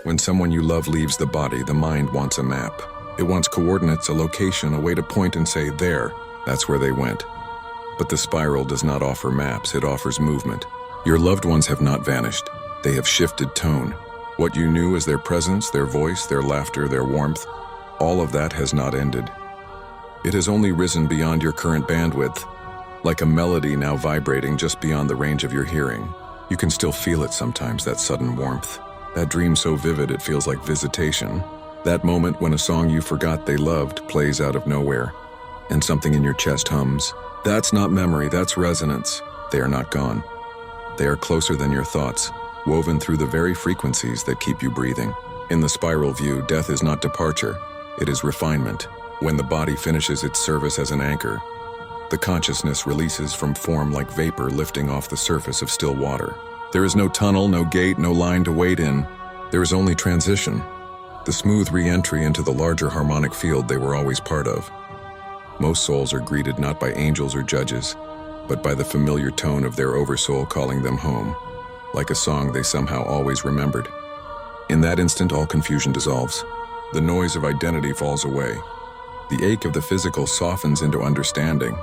When someone you love leaves the body, the mind wants a map. It wants coordinates, a location, a way to point and say, there, that's where they went. But the spiral does not offer maps, it offers movement. Your loved ones have not vanished. They have shifted tone. What you knew as their presence, their voice, their laughter, their warmth, all of that has not ended. It has only risen beyond your current bandwidth, like a melody now vibrating just beyond the range of your hearing. You can still feel it sometimes, that sudden warmth. That dream so vivid it feels like visitation. That moment when a song you forgot they loved plays out of nowhere, and something in your chest hums. That's not memory, that's resonance. They are not gone. They are closer than your thoughts, woven through the very frequencies that keep you breathing. In the spiral view, death is not departure, it is refinement. When the body finishes its service as an anchor, the consciousness releases from form like vapor lifting off the surface of still water. There is no tunnel, no gate, no line to wait in. There is only transition, the smooth re-entry into the larger harmonic field they were always part of. Most souls are greeted not by angels or judges, but by the familiar tone of their Oversoul calling them home, like a song they somehow always remembered. In that instant, all confusion dissolves. The noise of identity falls away. The ache of the physical softens into understanding.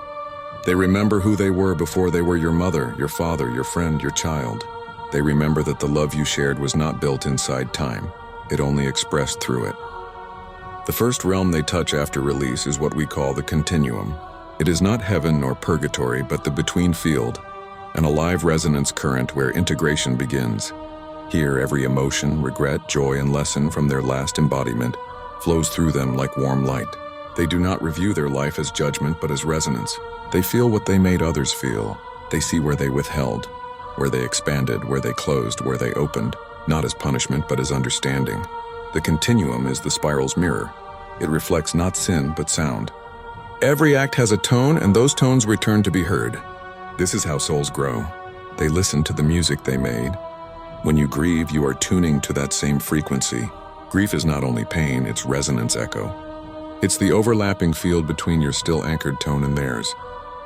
They remember who they were before they were your mother, your father, your friend, your child. They remember that the love you shared was not built inside time. It only expressed through it. The first realm they touch after release is what we call the Continuum. It is not heaven nor purgatory, but the between field, an alive resonance current where integration begins. Here, every emotion, regret, joy, and lesson from their last embodiment flows through them like warm light. They do not review their life as judgment, but as resonance. They feel what they made others feel. They see where they withheld, where they expanded, where they closed, where they opened, not as punishment, but as understanding. The Continuum is the spiral's mirror. It reflects not sin, but sound. Every act has a tone, and those tones return to be heard. This is how souls grow. They listen to the music they made. When you grieve, you are tuning to that same frequency. Grief is not only pain, it's resonance echo. It's the overlapping field between your still anchored tone and theirs.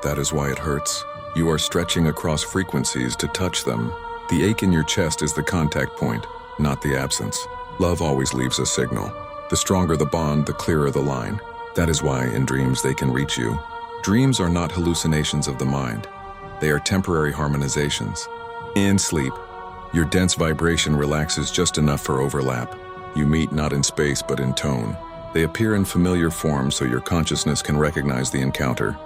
That is why it hurts. You are stretching across frequencies to touch them. The ache in your chest is the contact point, not the absence. Love always leaves a signal. The stronger the bond, the clearer the line. That is why in dreams they can reach you. Dreams are not hallucinations of the mind. They are temporary harmonizations. In sleep, your dense vibration relaxes just enough for overlap. You meet not in space but in tone. They appear in familiar form so your consciousness can recognize the encounter.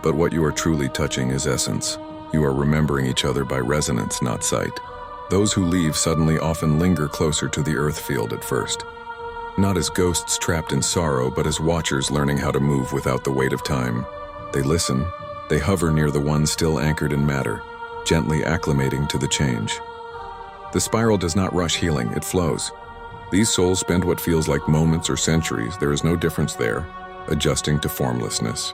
But what you are truly touching is essence. You are remembering each other by resonance, not sight. Those who leave suddenly often linger closer to the earth field at first. Not as ghosts trapped in sorrow, but as watchers learning how to move without the weight of time. They listen. They hover near the one still anchored in matter, gently acclimating to the change. The spiral does not rush healing, it flows. These souls spend what feels like moments or centuries, there is no difference there, adjusting to formlessness.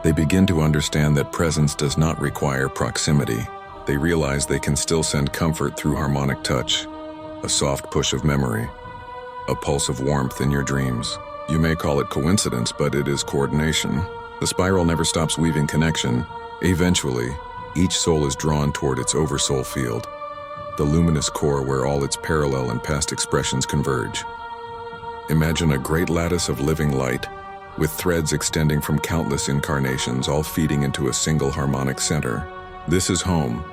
They begin to understand that presence does not require proximity. They realize they can still send comfort through harmonic touch, a soft push of memory, a pulse of warmth in your dreams. You may call it coincidence, but it is coordination. The spiral never stops weaving connection. Eventually, each soul is drawn toward its Oversoul field, the luminous core where all its parallel and past expressions converge. Imagine a great lattice of living light, with threads extending from countless incarnations, all feeding into a single harmonic center. This is home.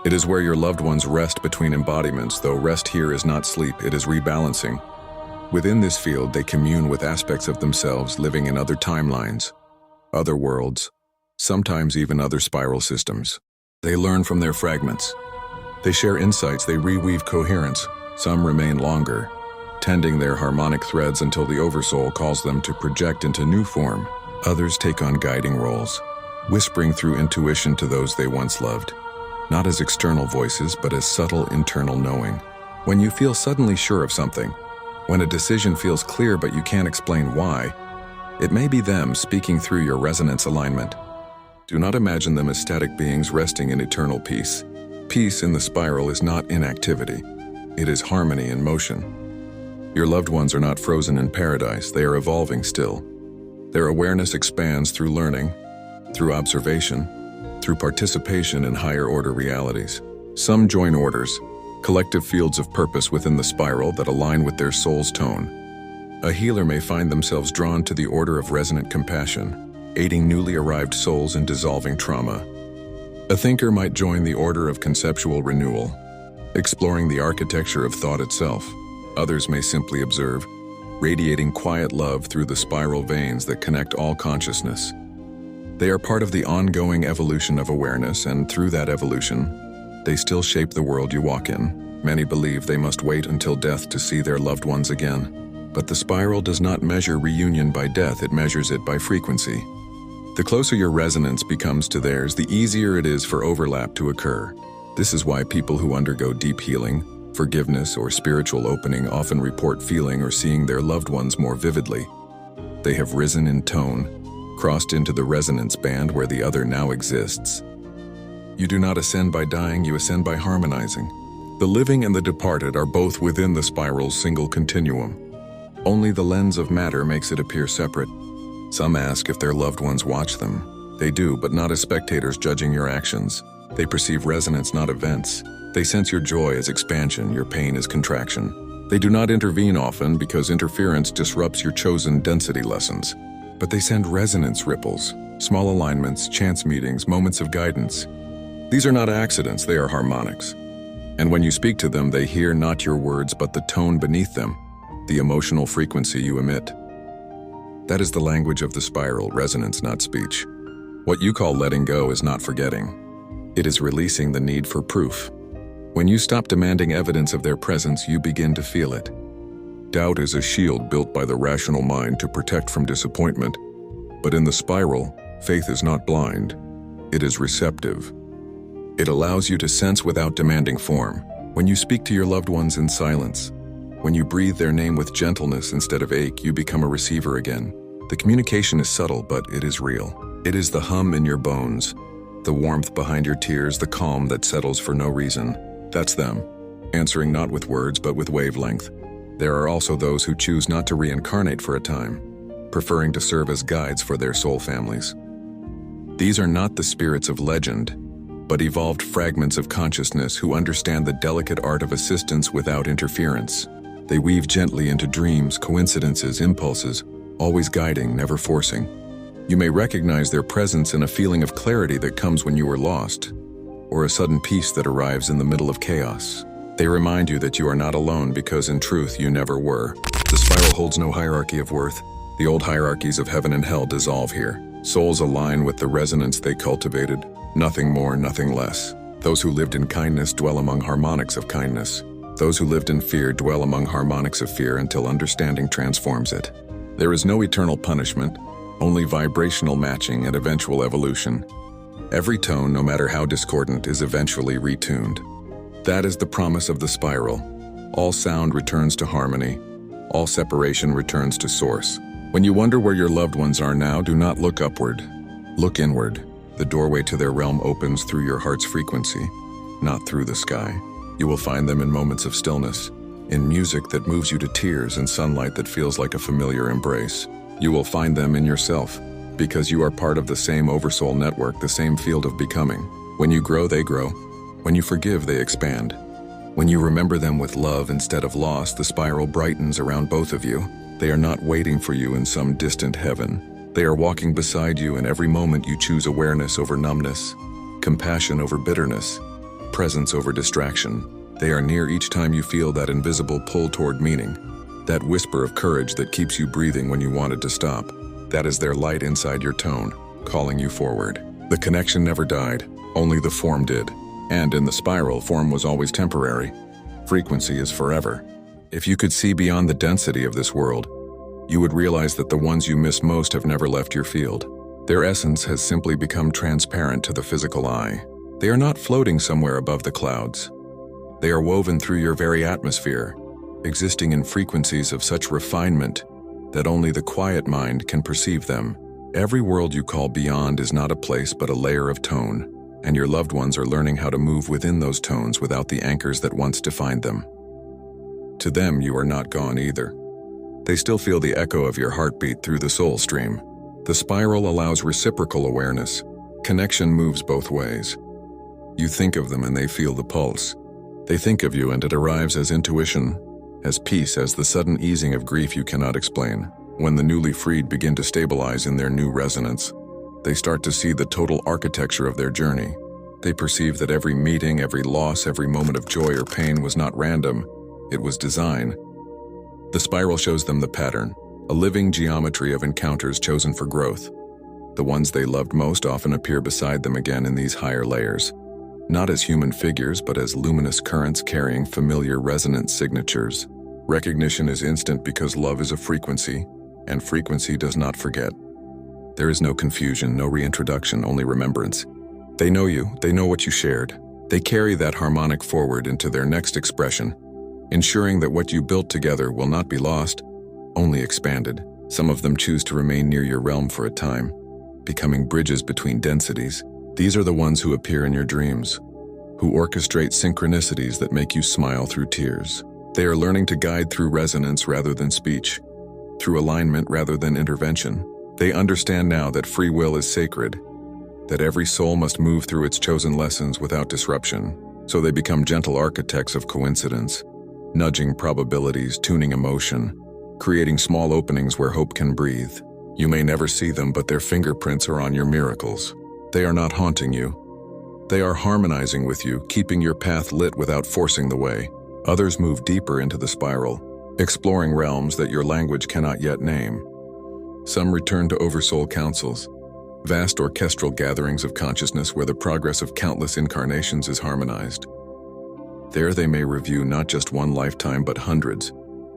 It is where your loved ones rest between embodiments, though rest here is not sleep, it is rebalancing. Within this field, they commune with aspects of themselves living in other timelines, other worlds, sometimes even other spiral systems. They learn from their fragments. They share insights, they reweave coherence. Some remain longer, tending their harmonic threads until the Oversoul calls them to project into new form. Others take on guiding roles, whispering through intuition to those they once loved. not as external voices, but as subtle internal knowing. When you feel suddenly sure of something, when a decision feels clear but you can't explain why, it may be them speaking through your resonance alignment. Do not imagine them as static beings resting in eternal peace. Peace in the spiral is not inactivity. It is harmony in motion. Your loved ones are not frozen in paradise, they are evolving still. Their awareness expands through learning, through observation, through participation in higher order realities. Some join orders, collective fields of purpose within the spiral that align with their soul's tone. A healer may find themselves drawn to the order of resonant compassion, aiding newly arrived souls in dissolving trauma. A thinker might join the order of conceptual renewal, exploring the architecture of thought itself. Others may simply observe, radiating quiet love through the spiral veins that connect all consciousness. They are part of the ongoing evolution of awareness, and through that evolution, they still shape the world you walk in. Many believe they must wait until death to see their loved ones again. But the spiral does not measure reunion by death, it measures it by frequency. The closer your resonance becomes to theirs, the easier it is for overlap to occur. This is why people who undergo deep healing, forgiveness, or spiritual opening often report feeling or seeing their loved ones more vividly. They have risen in tone, crossed into the resonance band where the other now exists. You do not ascend by dying, you ascend by harmonizing. The living and the departed are both within the spiral's single continuum. Only the lens of matter makes it appear separate. Some ask if their loved ones watch them. They do, but not as spectators judging your actions. They perceive resonance, not events. They sense your joy as expansion, your pain as contraction. They do not intervene often because interference disrupts your chosen density lessons. But they send resonance ripples, small alignments, chance meetings, moments of guidance. These are not accidents, they are harmonics. And when you speak to them, they hear not your words, but the tone beneath them, the emotional frequency you emit. That is the language of the spiral, resonance, not speech. What you call letting go is not forgetting. It is releasing the need for proof. When you stop demanding evidence of their presence, you begin to feel it. Doubt is a shield built by the rational mind to protect from disappointment. But in the spiral, faith is not blind. It is receptive. It allows you to sense without demanding form. When you speak to your loved ones in silence, when you breathe their name with gentleness instead of ache, you become a receiver again. The communication is subtle, but it is real. It is the hum in your bones, the warmth behind your tears, the calm that settles for no reason. That's them, answering not with words, but with wavelength. There are also those who choose not to reincarnate for a time, preferring to serve as guides for their soul families. These are not the spirits of legend, but evolved fragments of consciousness who understand the delicate art of assistance without interference. They weave gently into dreams, coincidences, impulses, always guiding, never forcing. You may recognize their presence in a feeling of clarity that comes when you are lost, or a sudden peace that arrives in the middle of chaos. They remind you that you are not alone because in truth you never were. The spiral holds no hierarchy of worth. The old hierarchies of heaven and hell dissolve here. Souls align with the resonance they cultivated. Nothing more, nothing less. Those who lived in kindness dwell among harmonics of kindness. Those who lived in fear dwell among harmonics of fear until understanding transforms it. There is no eternal punishment, only vibrational matching and eventual evolution. Every tone, no matter how discordant, is eventually retuned. That is the promise of the spiral. All sound returns to harmony. All separation returns to source. When you wonder where your loved ones are now, do not look upward. Look inward. The doorway to their realm opens through your heart's frequency, not through the sky. You will find them in moments of stillness, in music that moves you to tears and sunlight that feels like a familiar embrace. You will find them in yourself, because you are part of the same Oversoul network, the same field of becoming. When you grow, they grow. When you forgive, they expand. When you remember them with love instead of loss, the spiral brightens around both of you. They are not waiting for you in some distant heaven. They are walking beside you in every moment you choose awareness over numbness, compassion over bitterness, presence over distraction. They are near each time you feel that invisible pull toward meaning, that whisper of courage that keeps you breathing when you wanted to stop. That is their light inside your tone, calling you forward. The connection never died, only the form did. And in the spiral, form was always temporary. Frequency is forever. If you could see beyond the density of this world, you would realize that the ones you miss most have never left your field. Their essence has simply become transparent to the physical eye. They are not floating somewhere above the clouds. They are woven through your very atmosphere, existing in frequencies of such refinement that only the quiet mind can perceive them. Every world you call beyond is not a place but a layer of tone, and your loved ones are learning how to move within those tones without the anchors that once defined them. To them, you are not gone either. They still feel the echo of your heartbeat through the Soulstream. The spiral allows reciprocal awareness. Connection moves both ways. You think of them and they feel the pulse. They think of you and it arrives as intuition, as peace, as the sudden easing of grief you cannot explain. When the newly freed begin to stabilize in their new resonance, they start to see the total architecture of their journey. They perceive that every meeting, every loss, every moment of joy or pain was not random, it was design. The spiral shows them the pattern, a living geometry of encounters chosen for growth. The ones they loved most often appear beside them again in these higher layers, not as human figures but as luminous currents carrying familiar resonance signatures. Recognition is instant because love is a frequency, and frequency does not forget. There is no confusion, no reintroduction, only remembrance. They know you, they know what you shared. They carry that harmonic forward into their next expression, ensuring that what you built together will not be lost, only expanded. Some of them choose to remain near your realm for a time, becoming bridges between densities. These are the ones who appear in your dreams, who orchestrate synchronicities that make you smile through tears. They are learning to guide through resonance rather than speech, through alignment rather than intervention. They understand now that free will is sacred, that every soul must move through its chosen lessons without disruption. So they become gentle architects of coincidence, nudging probabilities, tuning emotion, creating small openings where hope can breathe. You may never see them, but their fingerprints are on your miracles. They are not haunting you. They are harmonizing with you, keeping your path lit without forcing the way. Others move deeper into the spiral, exploring realms that your language cannot yet name. Some return to Oversoul councils, vast orchestral gatherings of consciousness where the progress of countless incarnations is harmonized. There they may review not just one lifetime but hundreds,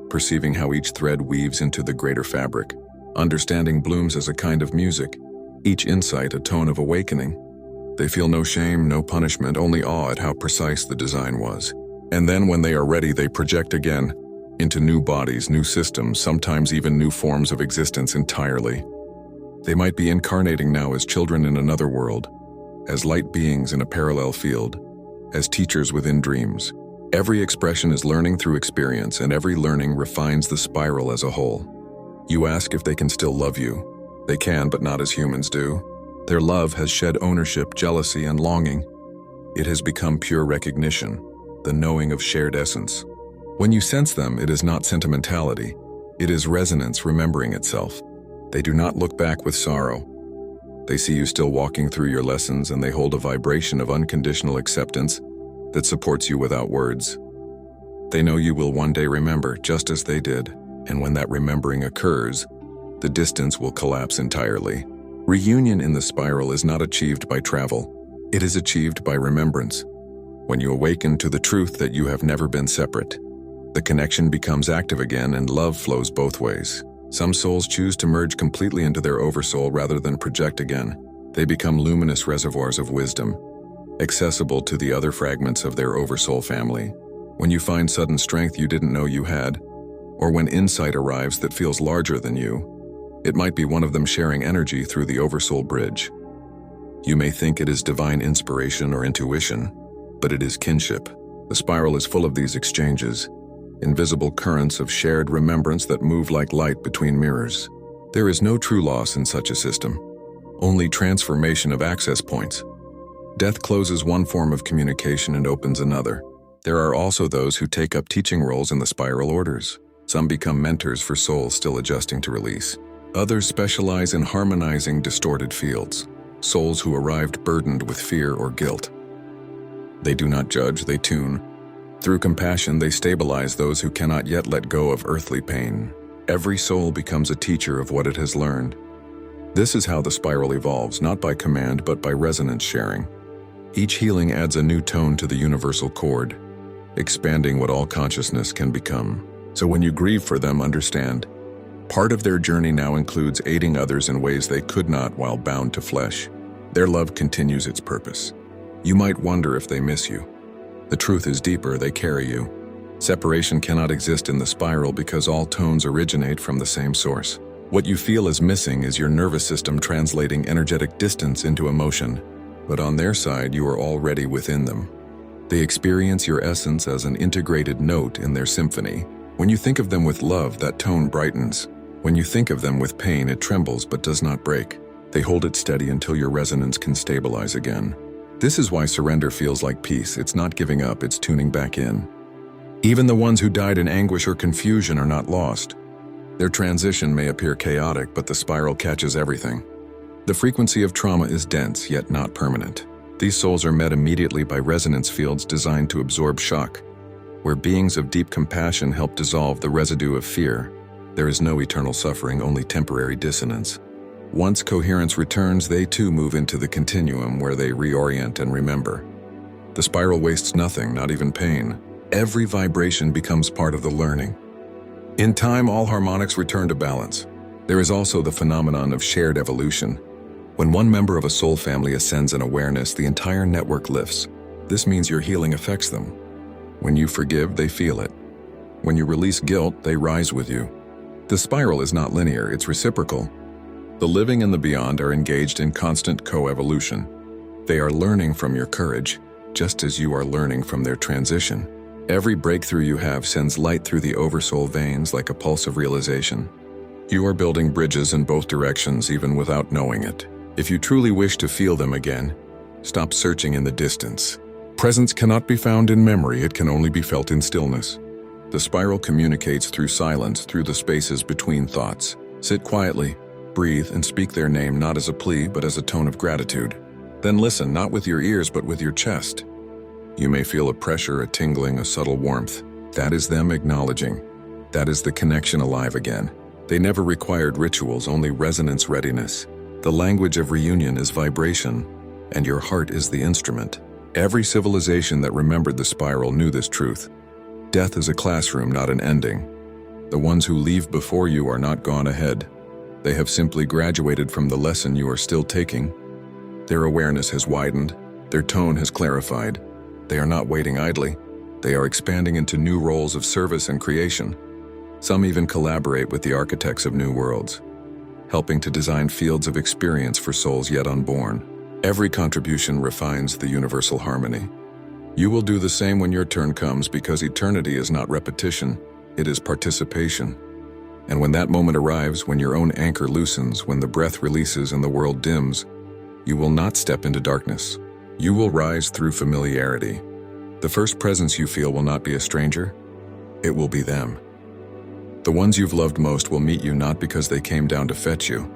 perceiving how each thread weaves into the greater fabric. Understanding blooms as a kind of music, each insight a tone of awakening. They feel no shame, no punishment, only awe at how precise the design was. And then when they are ready, they project again, into new bodies, new systems, sometimes even new forms of existence entirely. They might be incarnating now as children in another world, as light beings in a parallel field, as teachers within dreams. Every expression is learning through experience, and every learning refines the spiral as a whole. You ask if they can still love you. They can, but not as humans do. Their love has shed ownership, jealousy, and longing. It has become pure recognition, the knowing of shared essence. When you sense them, it is not sentimentality. It is resonance remembering itself. They do not look back with sorrow. They see you still walking through your lessons, and they hold a vibration of unconditional acceptance that supports you without words. They know you will one day remember, just as they did, and when that remembering occurs, the distance will collapse entirely. Reunion in the spiral is not achieved by travel. It is achieved by remembrance. When you awaken to the truth that you have never been separate, the connection becomes active again and love flows both ways. Some souls choose to merge completely into their Oversoul rather than project again. They become luminous reservoirs of wisdom, accessible to the other fragments of their Oversoul family. When you find sudden strength you didn't know you had, or when insight arrives that feels larger than you, it might be one of them sharing energy through the Oversoul bridge. You may think it is divine inspiration or intuition, but it is kinship. The spiral is full of these exchanges, invisible currents of shared remembrance that move like light between mirrors. There is no true loss in such a system, only transformation of access points. Death closes one form of communication and opens another. There are also those who take up teaching roles in the spiral orders. Some become mentors for souls still adjusting to release. Others specialize in harmonizing distorted fields, souls who arrived burdened with fear or guilt. They do not judge, they tune. Through compassion, they stabilize those who cannot yet let go of earthly pain. Every soul becomes a teacher of what it has learned. This is how the spiral evolves, not by command, but by resonance sharing. Each healing adds a new tone to the universal chord, expanding what all consciousness can become. So when you grieve for them, understand, part of their journey now includes aiding others in ways they could not while bound to flesh. Their love continues its purpose. You might wonder if they miss you. The truth is deeper, they carry you. Separation cannot exist in the spiral because all tones originate from the same source. What you feel is missing is your nervous system translating energetic distance into emotion, but on their side you are already within them. They experience your essence as an integrated note in their symphony. When you think of them with love, that tone brightens. When you think of them with pain, it trembles but does not break. They hold it steady until your resonance can stabilize again. This is why surrender feels like peace. It's not giving up, it's tuning back in. Even the ones who died in anguish or confusion are not lost. Their transition may appear chaotic, but the spiral catches everything. The frequency of trauma is dense, yet not permanent. These souls are met immediately by resonance fields designed to absorb shock. Where beings of deep compassion help dissolve the residue of fear, there is no eternal suffering, only temporary dissonance. Once coherence returns, they too move into the continuum where they reorient and remember. The spiral wastes nothing, not even pain. Every vibration becomes part of the learning. In time, all harmonics return to balance. There is also the phenomenon of shared evolution. When one member of a soul family ascends in awareness, the entire network lifts. This means your healing affects them. When you forgive, they feel it. When you release guilt, they rise with you. The spiral is not linear, it's reciprocal. The living and the beyond are engaged in constant co-evolution. They are learning from your courage, just as you are learning from their transition. Every breakthrough you have sends light through the Oversoul veins like a pulse of realization. You are building bridges in both directions even without knowing it. If you truly wish to feel them again, stop searching in the distance. Presence cannot be found in memory, it can only be felt in stillness. The spiral communicates through silence, through the spaces between thoughts. Sit quietly, breathe, and speak their name not as a plea but as a tone of gratitude. Then listen, not with your ears but with your chest. You may feel a pressure, a tingling, a subtle warmth. That is them acknowledging. That is the connection alive again. They never required rituals, only resonance readiness. The language of reunion is vibration, and your heart is the instrument. Every civilization that remembered the spiral knew this truth. Death is a classroom, not an ending. The ones who leave before you are not gone ahead. They have simply graduated from the lesson you are still taking. Their awareness has widened, their tone has clarified. They are not waiting idly. They are expanding into new roles of service and creation. Some even collaborate with the architects of new worlds, helping to design fields of experience for souls yet unborn. Every contribution refines the universal harmony. You will do the same when your turn comes because eternity is not repetition, it is participation. And when that moment arrives, when your own anchor loosens, when the breath releases and the world dims, you will not step into darkness. You will rise through familiarity. The first presence you feel will not be a stranger, it will be them. The ones you've loved most will meet you not because they came down to fetch you,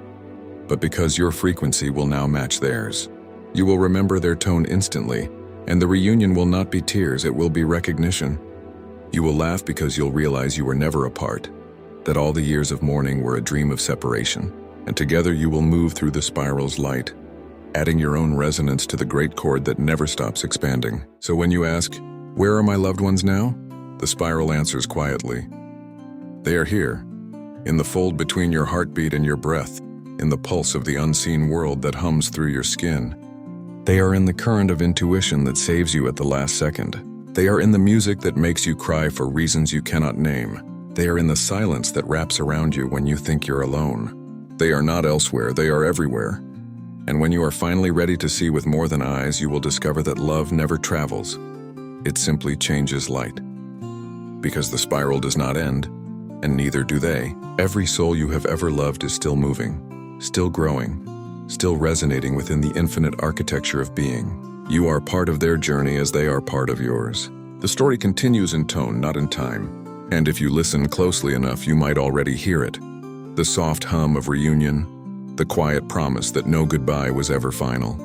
but because your frequency will now match theirs. You will remember their tone instantly, and the reunion will not be tears, it will be recognition. You will laugh because you'll realize you were never apart, that all the years of mourning were a dream of separation, and together you will move through the spiral's light, adding your own resonance to the great chord that never stops expanding. So when you ask, "Where are my loved ones now?" the spiral answers quietly. They are here, in the fold between your heartbeat and your breath, in the pulse of the unseen world that hums through your skin. They are in the current of intuition that saves you at the last second. They are in the music that makes you cry for reasons you cannot name. They are in the silence that wraps around you when you think you're alone. They are not elsewhere, they are everywhere. And when you are finally ready to see with more than eyes, you will discover that love never travels. It simply changes light. Because the spiral does not end, and neither do they. Every soul you have ever loved is still moving, still growing, still resonating within the infinite architecture of being. You are part of their journey as they are part of yours. The story continues in tone, not in time. And if you listen closely enough, you might already hear it. The soft hum of reunion, the quiet promise that no goodbye was ever final.